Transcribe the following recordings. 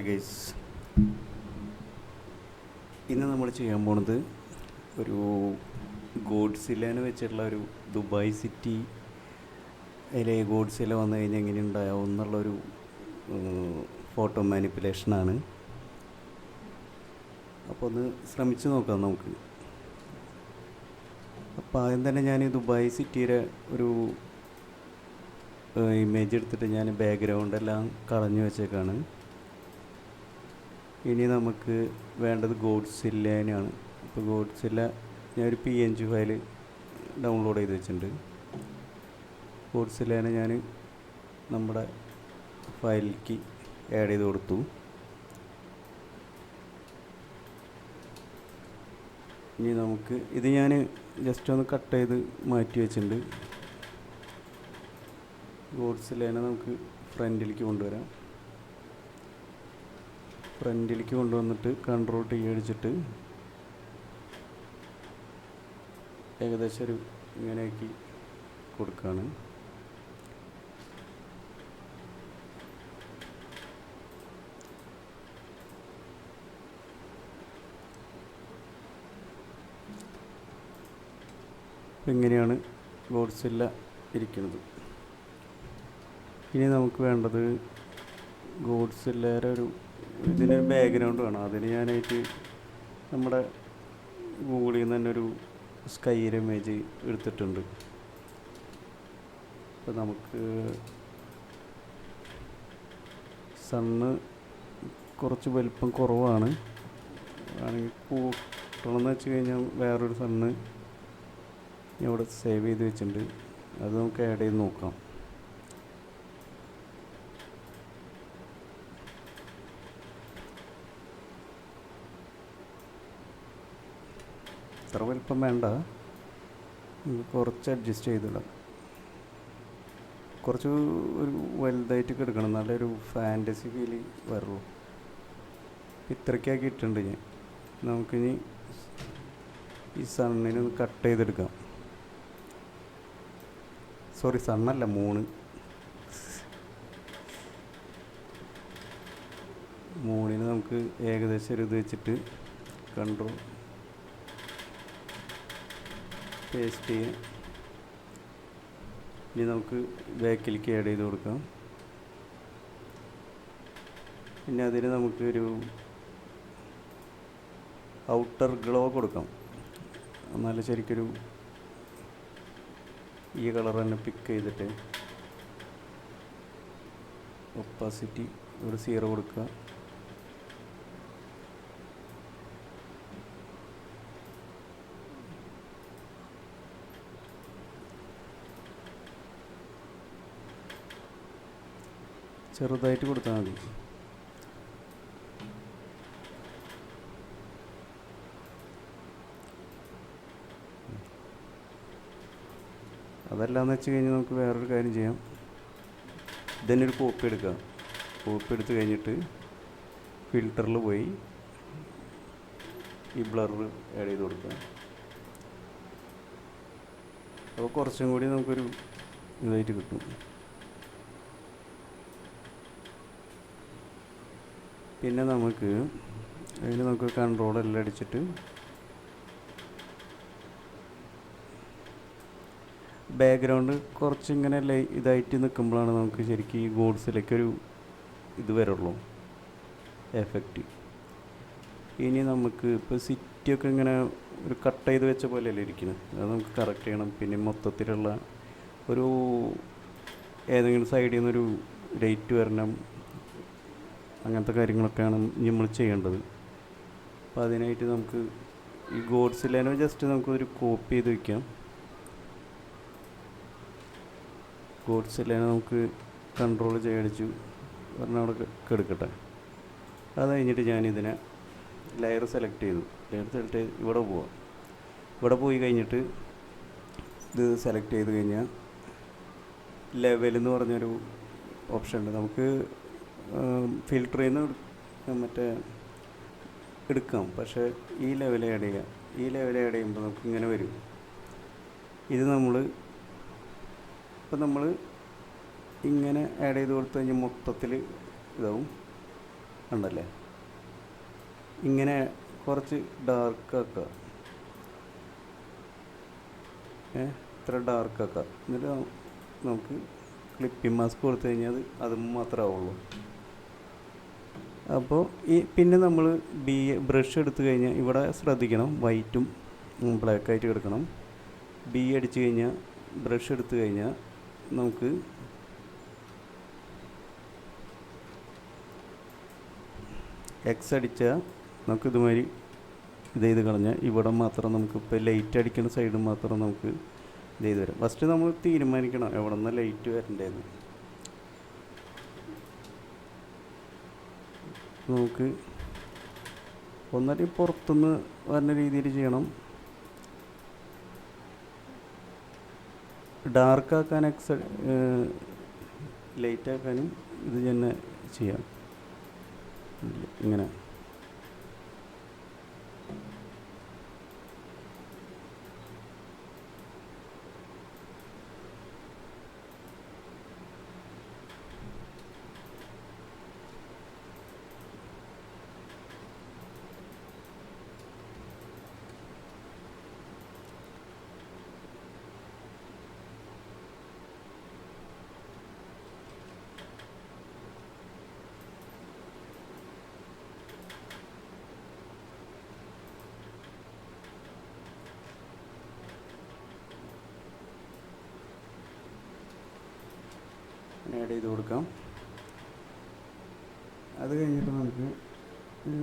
Guys, ഇന്ന് നമ്മൾ ചെയ്യാൻ പോണത് ഒരു ഗോഡ്സില്ലേനെ വെച്ചിട്ടുള്ള ഒരു ദുബായ് സിറ്റി അതിലെ ഗോഡ്സില വന്നു കഴിഞ്ഞാൽ എങ്ങനെ ഉണ്ടാവും എന്നുള്ളൊരു ഫോട്ടോ മാനിപ്പുലേഷനാണ്. അപ്പോൾ ഒന്ന് ശ്രമിച്ച് നോക്കാം നമുക്ക്. അപ്പോൾ ആദ്യം തന്നെ ഞാൻ ദുബായ് സിറ്റിയുടെ ഒരു ഇമേജ് എടുത്തിട്ട് ഞാൻ ബാക്ക്ഗ്രൗണ്ടെല്ലാം കളഞ്ഞു വെച്ചേക്കാണ്. ഇനി നമുക്ക് വേണ്ടത് ഗോഡ്സില്ലേനാണ്. അപ്പോൾ ഗോഡ്സില്ല ഞാനൊരു PNG ഫയൽ ഡൗൺലോഡ് ചെയ്ത് വെച്ചിട്ടുണ്ട്. ഗോഡ്സില്ലേനെ ഞാൻ നമ്മുടെ ഫയലിലേക്ക് ആഡ് ചെയ്ത് കൊടുത്തു. ഇനി നമുക്ക് ഇത് ഞാൻ ജസ്റ്റ് ഒന്ന് കട്ട് ചെയ്ത് മാറ്റി വെച്ചിട്ടുണ്ട്. ഗോഡ്സില്ലേനെ നമുക്ക് ഫ്രണ്ടിലേക്ക് കൊണ്ടുവരാം. ഫ്രണ്ടിലേക്ക് കൊണ്ടുവന്നിട്ട് Ctrl+T അടിച്ചിട്ട് ഏകദേശം ഒരു ഇങ്ങനെയാക്കി കൊടുക്കുകയാണ്. ഇങ്ങനെയാണ് ഗോഡ്സില്ല ഇരിക്കുന്നത്. ഇനി നമുക്ക് വേണ്ടത് ഗോഡ്സില്ലയുടെ ഇതിനൊരു ബാക്ക്ഗ്രൗണ്ട് വേണം. അതിന് ഞാനായിട്ട് നമ്മുടെ ഗൂഗിളിൽ നിന്ന് തന്നെ ഒരു സ്കൈയുടെ ഇമേജ് എടുത്തിട്ടുണ്ട്. അപ്പോൾ നമുക്ക് സണ്ണ് കുറച്ച് വലിപ്പം കുറവാണ്. ആണെങ്കിൽ കൂട്ടണമെന്ന് വെച്ച് കഴിഞ്ഞാൽ വേറൊരു സണ്ണ് ഇവിടെ സേവ് ചെയ്ത് വെച്ചിട്ടുണ്ട്. അത് നമുക്ക് ആഡ് ചെയ്ത് നോക്കാം. അത്ര വലിപ്പം വേണ്ട, കുറച്ച് അഡ്ജസ്റ്റ് ചെയ്തിടാം. കുറച്ച് ഒരു വലുതായിട്ടൊക്കെ എടുക്കണം, നല്ലൊരു ഫാൻറ്റസി ഫീല് വരുള്ളൂ. ഇത്രയ്ക്കാക്കി ഇട്ടിട്ടുണ്ട് ഞാൻ. നമുക്കിനി ഈ സണ്ണിന് കട്ട് ചെയ്തെടുക്കാം. സോറി, സണ്ണല്ല, മൂണിന് നമുക്ക് ഏകദേശം ഒരു ഇത് വെച്ചിട്ട് Ctrl പേസ്റ്റ് ചെയ്യാം. ഇനി നമുക്ക് ബാക്കിലേക്ക് ആഡ് ചെയ്ത് കൊടുക്കാം. പിന്നെ അതിന് നമുക്കൊരു ഔട്ടർ ഗ്ലോ കൊടുക്കാം. എന്നാലും ശരിക്കൊരു ഈ കളർ തന്നെ പിക്ക് ചെയ്തിട്ട് ഒപ്പാസിറ്റി ഒരു 0 കൊടുക്കുക. ചെറുതായിട്ട് കൊടുത്താൽ മതി. അതല്ലാന്ന് വെച്ച് കഴിഞ്ഞാൽ നമുക്ക് വേറൊരു കാര്യം ചെയ്യാം. ഇതന്നെ ഒരു കോപ്പി എടുക്കാം. കോപ്പി എടുത്ത് കഴിഞ്ഞിട്ട് ഫിൽറ്ററിൽ പോയി ഈ ബ്ലർ ആഡ് ചെയ്ത് കൊടുക്കാം. അപ്പോൾ കുറച്ചും കൂടി നമുക്കൊരു ഇതായിട്ട് കിട്ടും. പിന്നെ നമുക്ക് Ctrl എല്ലാം അടിച്ചിട്ട് ബാക്ക്ഗ്രൗണ്ട് കുറച്ചിങ്ങനെ ഇതായിട്ട് നിൽക്കുമ്പോഴാണ് നമുക്ക് ശരിക്കും ഈ ഗോഡ്സിലേക്കൊരു ഇത് വരുള്ളൂ, എഫക്റ്റ്. ഇനി നമുക്ക് ഇപ്പോൾ സിറ്റിയൊക്കെ ഇങ്ങനെ ഒരു കട്ട് ചെയ്ത് വെച്ച പോലെയല്ലേ ഇരിക്കുന്നത്, അത് നമുക്ക് കറക്റ്റ് ചെയ്യണം. പിന്നെ മൊത്തത്തിലുള്ള ഒരു ഏതെങ്കിലും സൈഡിൽ നിന്നൊരു ലൈറ്റ് വരണം, അങ്ങനത്തെ കാര്യങ്ങളൊക്കെയാണ് നമ്മൾ ചെയ്യേണ്ടത്. അപ്പോൾ അതിനായിട്ട് നമുക്ക് ഈ ഗോഡ്സില്ലേനെ ജസ്റ്റ് നമുക്കൊരു കോപ്പി ചെയ്ത് വയ്ക്കാം. ഗോഡ്സില്ലേനെ നമുക്ക് Ctrl+J അടിച്ചു പറഞ്ഞാൽ അവിടെ എടുക്കട്ടെ. അത് കഴിഞ്ഞിട്ട് ഞാനിതിനെ ലെയർ സെലക്ട് ചെയ്തു. ലെയർ സെലക്ട് ചെയ്ത് ഇവിടെ പോയി കഴിഞ്ഞിട്ട് ഇത് സെലക്ട് ചെയ്ത് കഴിഞ്ഞാൽ ലെവൽ എന്ന് പറഞ്ഞൊരു ഓപ്ഷൻ ഉണ്ട്. നമുക്ക് ഫിൽറ്റർ ചെയ്യുന്ന മറ്റേ എടുക്കാം, പക്ഷേ ഈ ലെവൽ ആഡ് ചെയ്യാം. ഈ ലെവൽ ആഡ് ചെയ്യുമ്പോൾ നമുക്ക് ഇങ്ങനെ വരും. ഇത് നമ്മൾ ഇങ്ങനെ ആഡ് ചെയ്ത് കൊടുത്തു കഴിഞ്ഞാൽ മൊത്തത്തിൽ ഇതാവും. ഉണ്ടല്ലേ, ഇങ്ങനെ കുറച്ച് ഡാർക്കാക്കുക. ഇത്ര ഡാർക്കാക്കുക. എന്നിട്ട് നമുക്ക് ക്ലിപ്പിംഗ് മാസ്ക് കൊടുത്തു കഴിഞ്ഞാൽ അത് മാത്രമേ ആവുള്ളൂ. അപ്പോൾ പിന്നെ നമ്മൾ ബ്രഷ് എടുത്തു കഴിഞ്ഞാൽ ഇവിടെ ശ്രദ്ധിക്കണം, വൈറ്റും ബ്ലാക്കായിട്ട് കിടക്കണം. അടിച്ചു കഴിഞ്ഞാൽ ബ്രഷ് എടുത്തു കഴിഞ്ഞാൽ നമുക്ക് എക്സ് അടിച്ചാൽ നമുക്ക് ഇതുമാതിരി ചെയ്ത് കളഞ്ഞാൽ ഇവിടെ മാത്രം നമുക്ക് ഇപ്പോൾ ലൈറ്റ് അടിക്കുന്ന സൈഡ് മാത്രം നമുക്ക് ചെയ്ത് വരാം. ഫസ്റ്റ് നമ്മൾ തീരുമാനിക്കണം എവിടെ നിന്ന് ലൈറ്റ് വരണ്ടേന്ന്. നമുക്ക് ഒന്നര പുറത്തുനിന്ന് വരുന്ന രീതിയിൽ ചെയ്യണം. ഡാർക്കാക്കാൻ ലൈറ്റാക്കാനും ഇത് തന്നെ ചെയ്യാം. ഇങ്ങനെ ആഡ് ചെയ്ത് കൊടുക്കാം. അത് കഴിഞ്ഞിട്ട് നമുക്ക്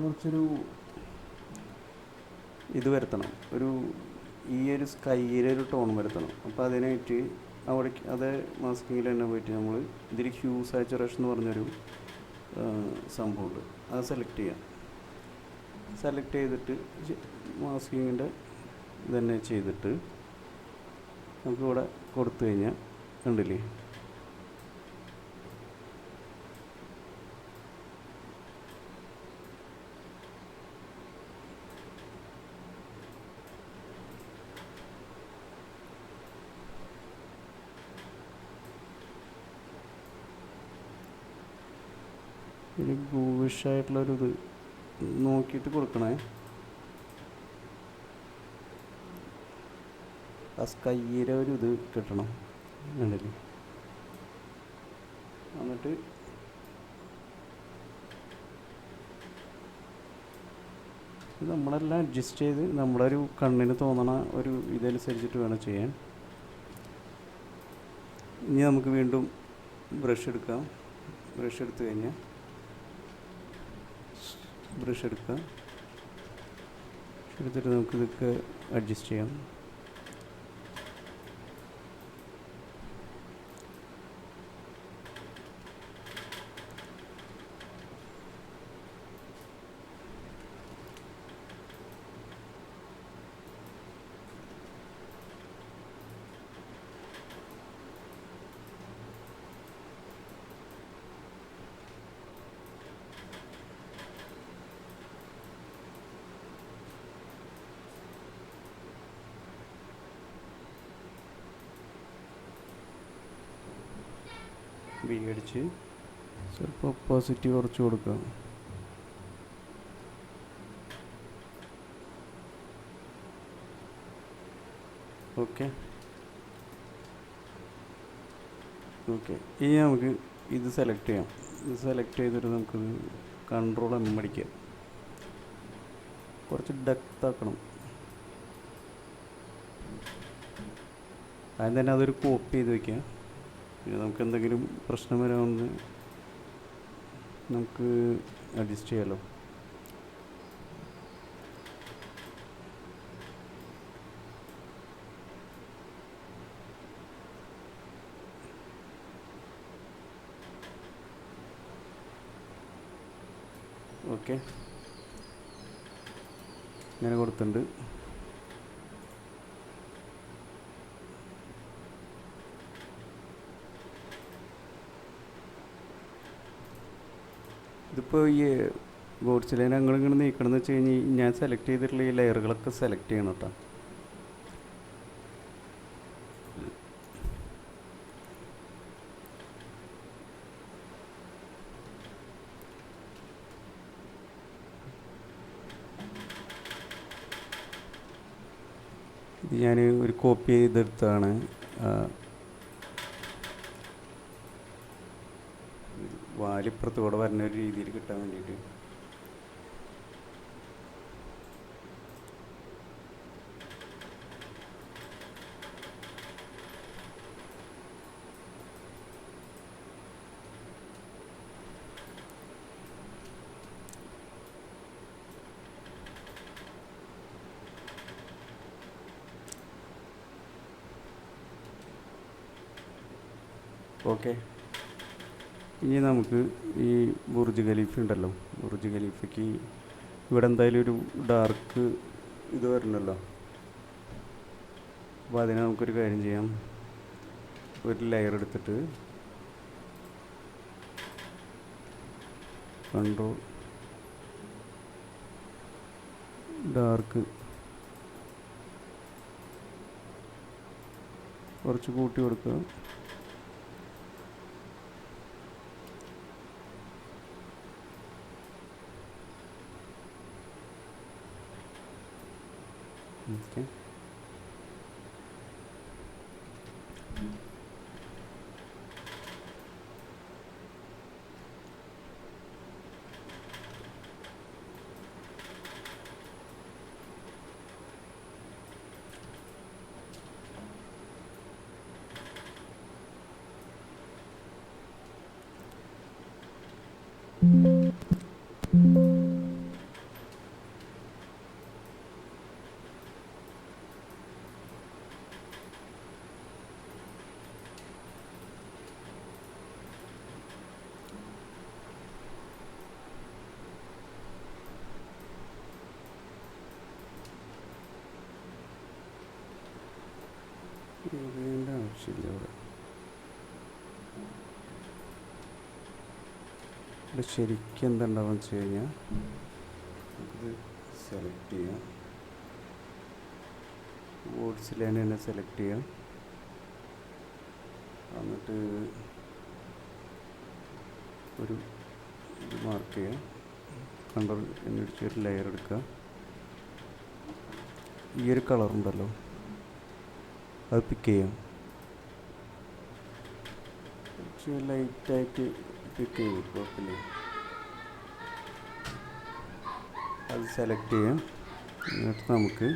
കുറച്ചൊരു ഇത് വരുത്തണം, ഈ ഒരു സ്കൈയിലെ ഒരു ടോൺ വരുത്തണം. അപ്പോൾ അതിനായിട്ട് അവിടേക്ക് അതേ മാസ്കിങ്ങിൽ തന്നെ പോയിട്ട് നമ്മൾ ഇതിൽ ഹ്യൂ സാച്ചുറേഷൻ എന്ന് പറഞ്ഞൊരു സംഭവമുണ്ട്, അത് സെലക്ട് ചെയ്യാം. സെലക്ട് ചെയ്തിട്ട് മാസ്കിങ്ങിൻ്റെ ഇതന്നെ ചെയ്തിട്ട് നമുക്കിവിടെ കൊടുത്തു കഴിഞ്ഞാൽ കണ്ടില്ലേ, ഒരു ബ്ലൂയിഷായിട്ടുള്ളൊരു ഇത് നോക്കിയിട്ട് കൊടുക്കണേ. ആ സ്കൈയിലെ ഒരു ഇത് കിട്ടണം ഉണ്ടല്ലേ. എന്നിട്ട് നമ്മളെല്ലാം അഡ്ജസ്റ്റ് ചെയ്ത് നമ്മുടെ ഒരു കണ്ണിന് തോന്നണ ഒരു ഇതനുസരിച്ചിട്ട് വേണം ചെയ്യാൻ. ഇനി നമുക്ക് വീണ്ടും ബ്രഷ് എടുക്കാം. ബ്രഷ് എടുത്തു കഴിഞ്ഞാൽ ബ്രഷ് എടുക്കുക, എടുത്തിട്ട് നമുക്കിതൊക്കെ അഡ്ജസ്റ്റ് ചെയ്യാം. അടിച്ച് ചിലപ്പോൾ ഒപ്പോസിറ്റ് കുറച്ച് കൊടുക്കാം. ഓക്കെ ഇനി നമുക്ക് ഇത് സെലക്ട് ചെയ്യാം. ഇത് സെലക്ട് ചെയ്തിട്ട് നമുക്ക് കൺട്രോൾ അടിക്കാം. കുറച്ച് ഡെപ്ത് ആക്കണം. ആദ്യം തന്നെ അതൊരു കോപ്പി ചെയ്ത് വയ്ക്കാം. പിന്നെ നമുക്ക് എന്തെങ്കിലും പ്രശ്നം വരാമെന്ന് നമുക്ക് അഡ്ജസ്റ്റ് ചെയ്യാമല്ലോ. ഓക്കെ ഇങ്ങനെ കൊടുത്തിട്ടുണ്ട്. ഇതിപ്പോൾ ഈ ഗോഡ്സിലെ ഞങ്ങളിങ്ങനെ നീക്കണമെന്ന് വെച്ച് കഴിഞ്ഞാൽ ഞാൻ സെലക്ട് ചെയ്തിട്ടുള്ള ഈ ലെയറുകളൊക്കെ സെലക്ട് ചെയ്യണം കേട്ടോ. ഞാൻ ഒരു കോപ്പി ചെയ്തെടുത്താണ്. വാലിപ്പുറത്തൂടെ വരുന്ന ഒരു രീതിയിൽ കിട്ടാൻ വേണ്ടിയിട്ട്. ഓക്കെ, ഇനി നമുക്ക് ഈ ബുർജ് ഖലീഫ ഉണ്ടല്ലോ, ബുർജ് ഖലീഫയ്ക്ക് ഇവിടെ എന്തായാലും ഒരു ഡാർക്ക് ഇത് വരണമല്ലോ. അപ്പോൾ അതിന് നമുക്കൊരു കാര്യം ചെയ്യാം. ഒരു ലെയർ എടുത്തിട്ട് കൺട്രോൾ ഡാർക്ക് കുറച്ച് കൂട്ടി കൊടുക്കുക. ഓക്കെ, ഇതിൻ്റെ ആവശ്യമില്ല. ഇവിടെ ശരിക്കും എന്തുണ്ടാവുക വെച്ച് കഴിഞ്ഞാൽ ഇത് സെലക്ട് ചെയ്യാം, വേർഡ്സിൽ തന്നെ സെലക്ട് ചെയ്യാം. എന്നിട്ട് ഒരു ഇത് മാർക്ക് ചെയ്യാം, കണ്ടർ എന്നിട്ട് ഒരു ലെയർ എടുക്കുക. ഈ ഒരു കളറുണ്ടല്ലോ അത് പിക്ക് ചെയ്യാം, കുറച്ച് ലൈറ്റായിട്ട് പിക്ക് ചെയ്യും, കുഴപ്പമില്ല. അത് സെലക്ട് ചെയ്യാം. എന്നിട്ട് നമുക്ക്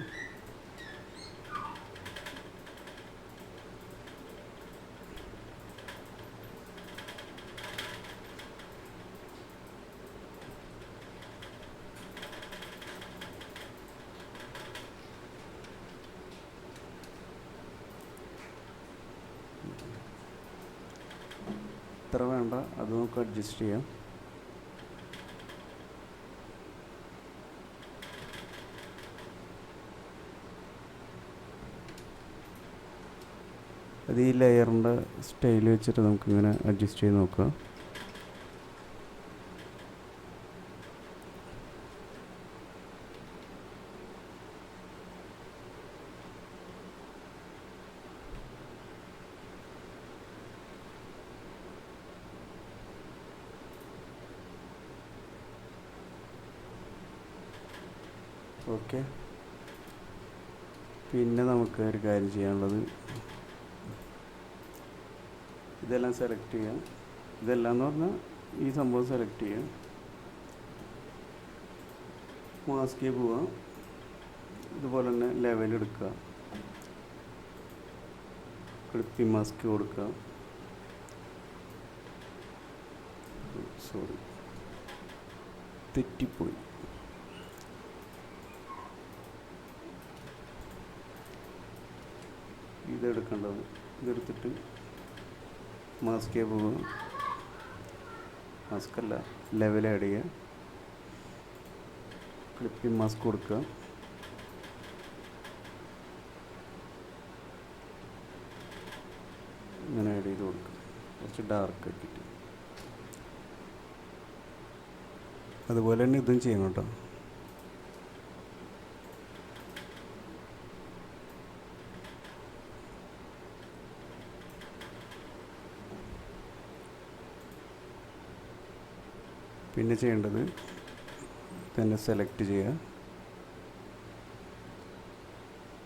ഇത്ര വേണ്ട, അത് നമുക്ക് അഡ്ജസ്റ്റ് ചെയ്യാം. അത് ഈ ലെയറിൻ്റെ സ്റ്റൈൽ വെച്ചിട്ട് നമുക്കിങ്ങനെ അഡ്ജസ്റ്റ് ചെയ്ത് നോക്കാം. ഓക്കെ, പിന്നെ നമുക്ക് ഒരു കാര്യം ചെയ്യാനുള്ളത്, ഇതെല്ലാം സെലക്ട് ചെയ്യാം. ഇതെല്ലാം എന്ന് പറഞ്ഞാൽ ഈ സംഭവം സെലക്ട് ചെയ്യാം, മാസ്കിൽ പോവാം. ഇതുപോലെ തന്നെ ലെവൽ എടുക്കുക, ക്ലിപ്പിംഗ് മാസ്ക് കൊടുക്കുക. സോറി, തെറ്റിപ്പോയി. ഇതെടുക്കേണ്ടത്, ഇതെടുത്തിട്ട് മാസ്കേ പോകുക, മാസ്കല്ല ലെവൽ ആഡ് ചെയ്യുക, ക്ലിപ്പിംഗ് മാസ്ക് കൊടുക്കുക. ഇങ്ങനെ ആഡ് ചെയ്ത് കൊടുക്കുക, കുറച്ച് ഡാർക്ക് ആക്കിയിട്ട്. അതുപോലെ തന്നെ ഇതും ചെയ്യണം കേട്ടോ. പിന്നെ ചെയ്യേണ്ടത് തന്നെ സെലക്ട് ചെയ്യുക,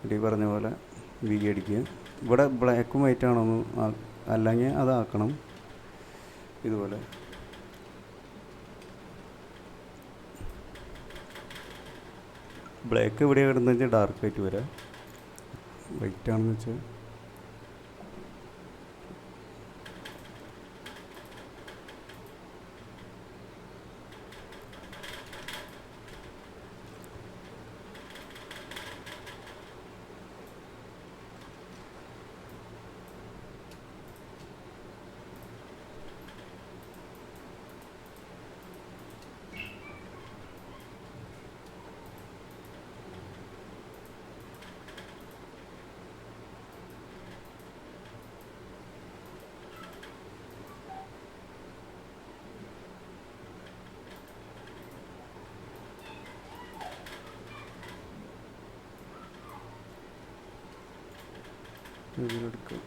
ഈ പറഞ്ഞ പോലെ വി അടിക്കുക. ഇവിടെ ബ്ലാക്കും വൈറ്റ് ആണോന്ന് അല്ലെങ്കിൽ അതാക്കണം. ഇതുപോലെ ബ്ലാക്ക് ഇവിടെ ഇടുന്ന വെച്ചാൽ ഡാർക്ക് ആയിട്ട് വരാം. വൈറ്റ് ആണെന്ന് വെച്ചാൽ ഇതിലെടുക്കുക.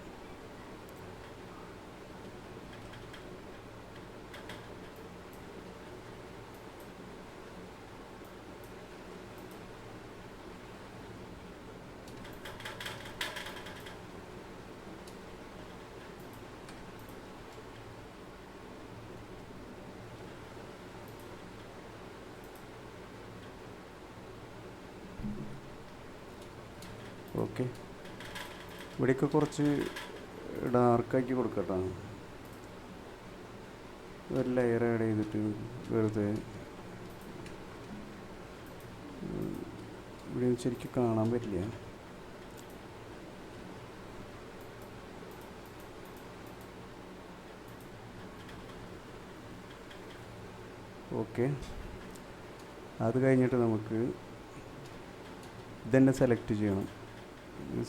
ഓക്കെ, ഇവിടെയൊക്കെ കുറച്ച് ഡാർക്കാക്കി കൊടുക്കട്ടോ. ഒരു ലെയർ ആഡ് ചെയ്തിട്ട് വെറുതെ ഇവിടെ ശരിക്കും കാണാൻ പറ്റില്ല. ഓക്കെ, അത് കഴിഞ്ഞിട്ട് നമുക്ക് ഇതന്നെ സെലക്ട് ചെയ്യണം.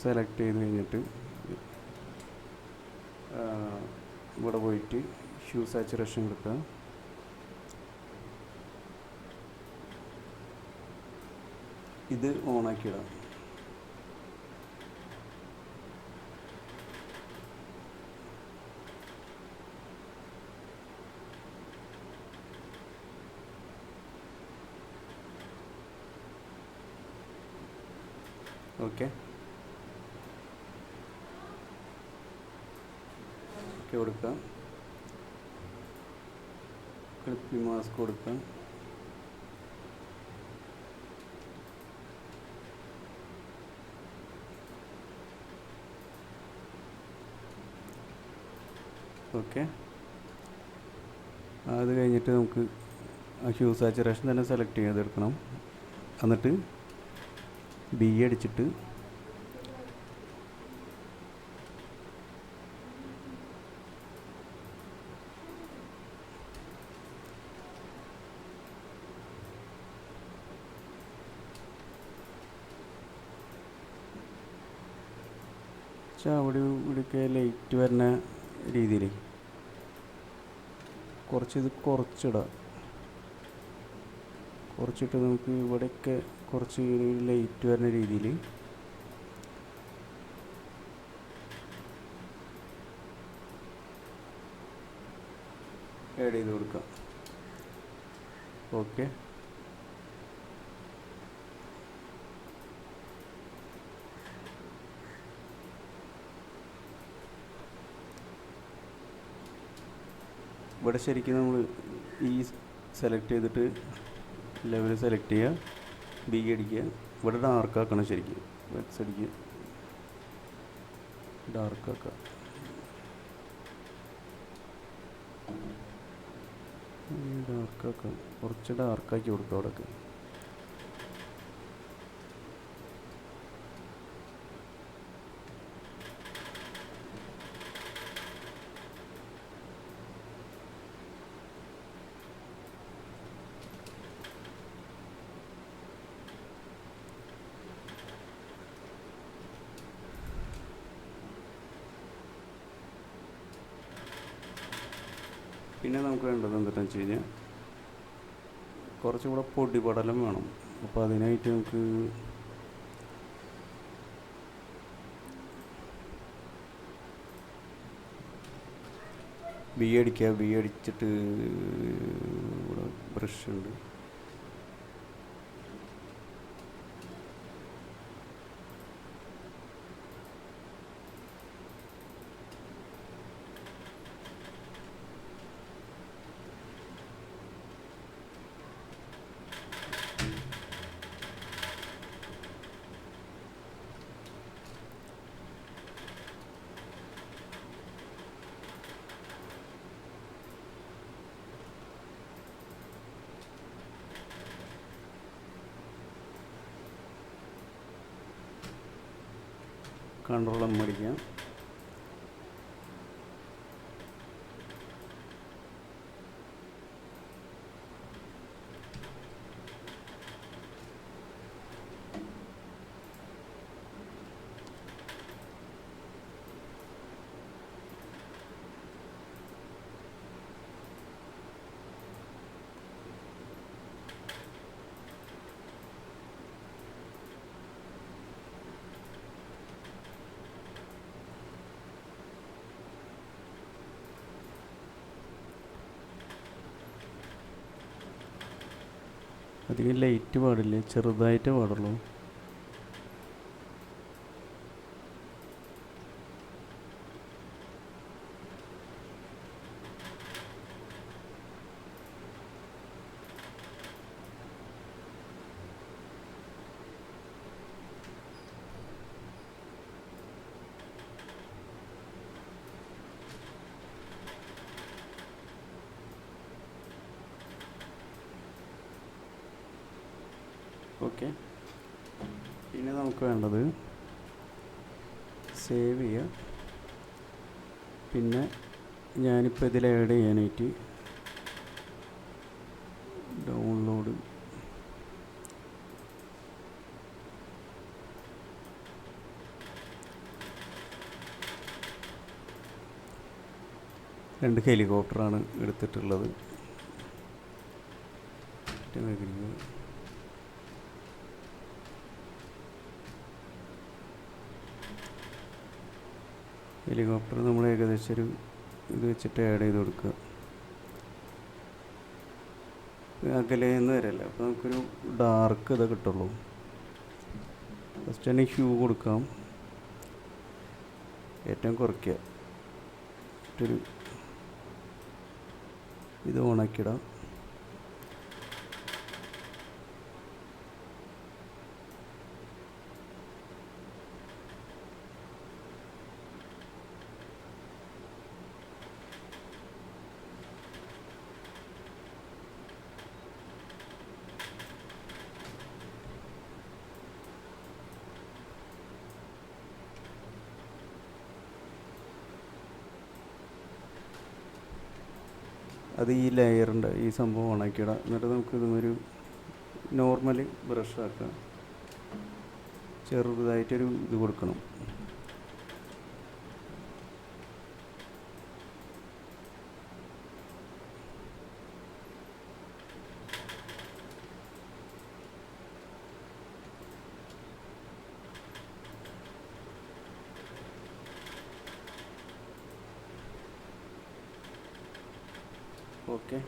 സെലക്ട് ചെയ്ത് കഴിഞ്ഞിട്ട് ഇവിടെ പോയിട്ട് ഹ്യൂ സാച്ചുറേഷൻ കൊടുക്കുക. ഇത് ഓണാക്കിയിടാം. ഓക്കെ, കൊടുക്കാം. ക്ലിപ്പ് മാസ്ക് കൊടുക്കാം. ഓക്കെ, അത് കഴിഞ്ഞിട്ട് നമുക്ക് ആ ഹ്യൂ സാച്ചുറേഷൻ തന്നെ സെലക്ട് ചെയ്തെടുക്കണം. എന്നിട്ട് ബി അടിച്ചിട്ട് അവിടെ ഇവിടെയൊക്കെ ലൈറ്റ് വരുന്ന രീതിയിൽ കുറച്ചിത് കുറച്ചിടാം. കുറച്ചിട്ട് നമുക്ക് ഇവിടെയൊക്കെ കുറച്ച് ലൈറ്റ് വരുന്ന രീതിയിൽ ആഡ് ചെയ്ത് കൊടുക്കാം. ഓക്കെ, ഇവിടെ ശരിക്കും നമ്മൾ ഈ സെലക്ട് ചെയ്തിട്ട് ലെവൽ സെലക്ട് ചെയ്യുക, ബി അടിക്കുക. ഇവിടെ ഡാർക്കാക്കണം. ശരിക്കും വെക്സ് അടിക്കുക, ഡാർക്കാക്കുക. ഡാർക്കാക്കാം, കുറച്ച് ഡാർക്കാക്കി കൊടുക്കുക അവിടെയൊക്കെ. പിന്നെ നമുക്ക് വേണ്ടത് എന്താണെന്ന് വെച്ച് കഴിഞ്ഞാൽ കുറച്ചും കൂടെ പൊടിപടലം വേണം. അപ്പോൾ അതിനായിട്ട് നമുക്ക് ബി അടിക്കുക. ബി അടിച്ചിട്ട് ഇവിടെ ബ്രഷ് ഉണ്ട്, കൺട്രോൾ എം അടിക്കാം. അധികം ലൈറ്റ് പാടില്ല, ചെറുതായിട്ടേ പാടുള്ളൂ. ഓക്കെ, പിന്നെ നമുക്ക് വേണ്ടത് സേവ് ചെയ്യുക. പിന്നെ ഞാനിപ്പോൾ ഇതിൽ ആഡ് ചെയ്യാനായിട്ട് ഡൗൺലോഡ് രണ്ട് ഹെലികോപ്റ്ററാണ് എടുത്തിട്ടുള്ളത്. ഹെലികോപ്റ്റർ നമ്മൾ ഏകദേശം ഒരു ഇത് വെച്ചിട്ട് ആഡ് ചെയ്ത് കൊടുക്കുക. അകലേന്ന് വരല്ല, അപ്പോൾ നമുക്കൊരു ഡാർക്ക് ഇത് കിട്ടുള്ളൂ. ഫസ്റ്റ് തന്നെ ഹ്യൂ കൊടുക്കാം, ഏറ്റവും കുറയ്ക്കുക, മറ്റൊരു ഇത് ഓണാക്കിയിടാം. അത് ഈ ലെയറിൻ്റെ ഈ സംഭവം ഓണാക്കിയിടാം. എന്നിട്ട് നമുക്ക് ഇതൊരു നോർമൽ ബ്രഷ് ആക്കാം, ചെറുതായിട്ടൊരു ഇത് കൊടുക്കണം. ഓക്കെ,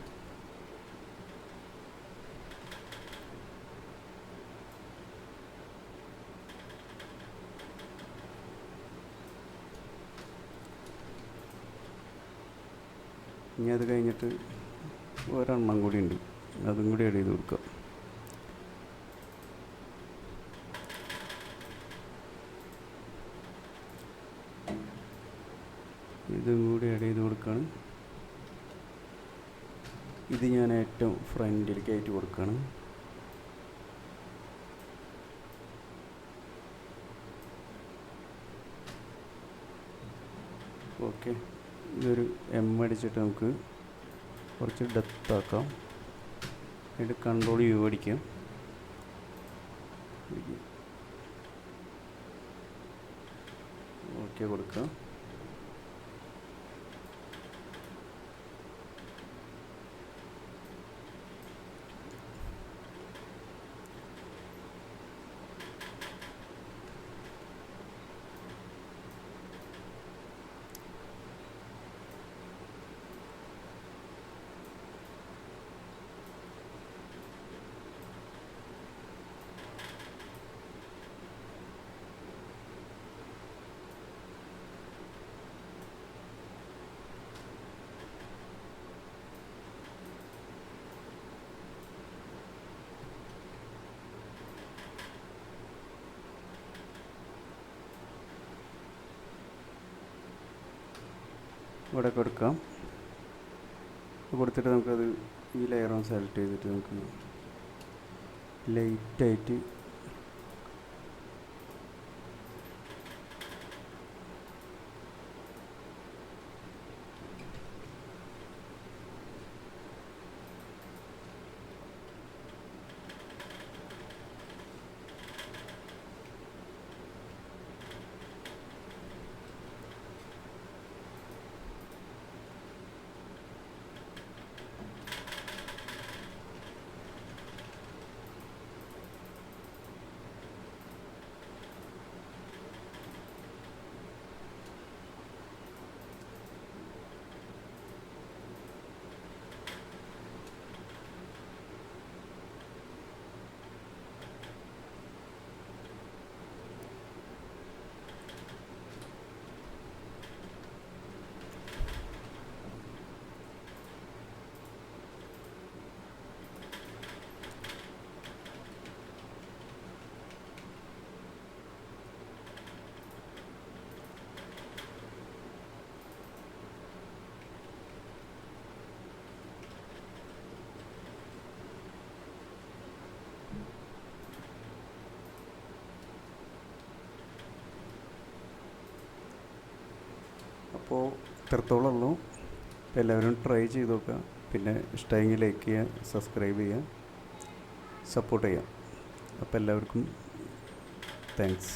ഇനി അത് കഴിഞ്ഞിട്ട് ഒരെണ്ണം കൂടി ഉണ്ട്, അതും കൂടി ആഡ് ചെയ്ത് കൊടുക്കുക. ഇതും കൂടി ആഡ് ചെയ്ത് കൊടുക്കുകയാണ്. ഇത് ഞാൻ ഏറ്റവും ഫ്രണ്ടിലേക്ക് ആയിട്ട് കൊടുക്കുകയാണ്. ഓക്കെ, ഇതൊരു എം അടിച്ചിട്ട് നമുക്ക് കുറച്ച് ഡെപ്ത് ആക്കാം. എന്നിട്ട് കൺട്രോൾ യു അടിക്കാം. ഓക്കെ കൊടുക്കാം. ഇവിടെ കൊടുക്കാം. കൊടുത്തിട്ട് നമുക്കത് ഈ ലെയർ ഒന്ന് സെലക്ട് ചെയ്തിട്ട് നമുക്ക് ലൈറ്റായിട്ട് അപ്പോൾ ഇത്രത്തോളം ഉള്ളൂ. അപ്പോൾ എല്ലാവരും ട്രൈ ചെയ്ത് നോക്കുക. പിന്നെ ഇഷ്ടമെങ്കിൽ ലൈക്ക് ചെയ്യുക, സബ്സ്ക്രൈബ് ചെയ്യുക, സപ്പോർട്ട് ചെയ്യുക. അപ്പോൾ എല്ലാവർക്കും താങ്ക്സ്.